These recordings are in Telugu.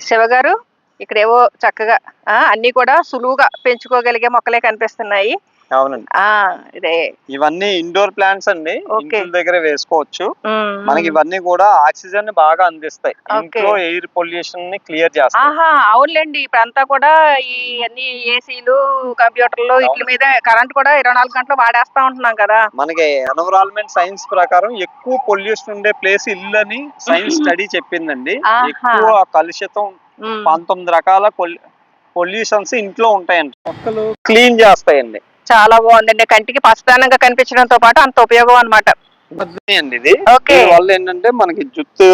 శివగారు ఇక్కడేవో చక్కగా అన్ని కూడా సులువుగా పెంచుకోగలిగే మొక్కలే కనిపిస్తున్నాయి. అవునండి. ఇదే ఇవన్నీ ఇండోర్ ప్లాంట్స్ అండి. ఓకే. ఇంటి దగ్గర వేసుకోవచ్చు. మనకి హ్మ్. ఇవన్నీ కూడా ఆక్సిజన్ బాగా అందిస్తాయి. ఇంట్లో ఎయిర్ పొల్యూషన్ ని క్లియర్ చేస్తాయి. అవునులేండి. ఇప్పుడంతా కూడా ఈ అన్ని ఏసీలు, కంప్యూటర్లు వీటి మీద కరెంట్ కూడా 24 గంటలు వాడేస్తా ఉంటున్నాం కదా. మనకి ఎన్విరాన్మెంట్ సైన్స్ ప్రకారం ఎక్కువ పొల్యూషన్ ఉండే ప్లేస్ ఇల్లు అని సైన్స్ స్టడీ చెప్పిందండి. ఎక్కువ కలుషితం 19 రకాల పొల్యూషన్స్ ఇంట్లో ఉంటాయండి. మొక్కలు క్లీన్ చేస్తాయండి. చాలా బాగుందండి. కంటికి పచ్చదనంగా కనిపించడంతో పాటు అంత ఉపయోగం అన్నమాట. అండి ఇది. దీని వల్ల ఏంటంటే మనకి జుట్టు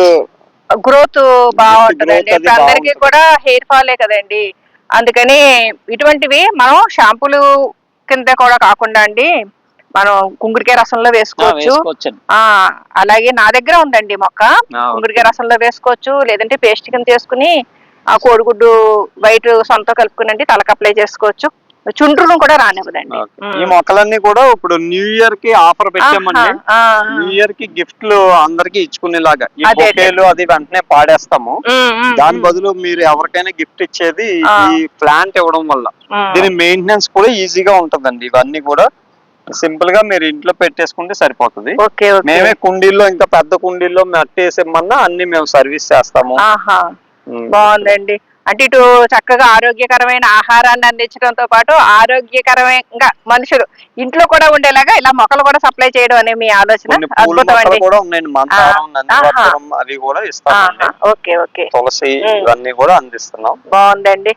గ్రోత్ బాగుంటదండి. ఇప్పుడు అందరికీ కూడా హెయిర్ ఫాలే కదండి. అందుకని ఇటువంటివి మనం షాంపూలు కింద కూడా కాకుండా అండి మనం కుంకుడికాయ రసంలో వేసుకోవచ్చు. అలాగే నా దగ్గర ఉందండి మొక్క. కుంకుడికాయ రసంలో వేసుకోవచ్చు, లేదంటే పేస్ట్ కింద చేసుకుని ఆ కోడిగుడ్డు వైట్ సొంత కలుపుకునండి తలకు అప్లై చేసుకోవచ్చు. చుండ్రును కూడా రానివ్వదండి. ఈ మొక్కలన్నీ కూడా ఇప్పుడు న్యూ ఇయర్ కి ఆఫర్ పెట్టామండి. న్యూ ఇయర్ కి గిఫ్ట్లు అందరికి ఇచ్చుకునేలాగా ఈ బొకేలు అది వెంటనే పాడేస్తాము. దాని బదులు మీరు ఎవరికైనా గిఫ్ట్ ఇచ్చేది ఈ ప్లాంట్ ఇవ్వడం వల్ల దీని మెయింటెనెన్స్ కూడా ఈజీగా ఉంటదండి. ఇవన్నీ కూడా సింపుల్ గా మీరు ఇంట్లో పెట్టేసుకుంటే సరిపోతుంది. మేమే కుండీల్లో ఇంకా పెద్ద కుండీల్లో మట్టేసేమన్నా అన్ని మేము సర్వీస్ చేస్తాము. బాగుందండి. అంటే ఇటు చక్కగా ఆరోగ్యకరమైన ఆహారాన్ని అందించడంతో పాటు ఆరోగ్యకరమైన మనుషులు ఇంట్లో కూడా ఉండేలాగా ఇలా మొక్కలు కూడా సప్లై చేయడం అనే మీ ఆలోచన అద్భుతం అండి. అవి కూడా ఇస్తాం. తులసి ఇవన్నీ కూడా అందిస్తున్నాం. బాగుందండి.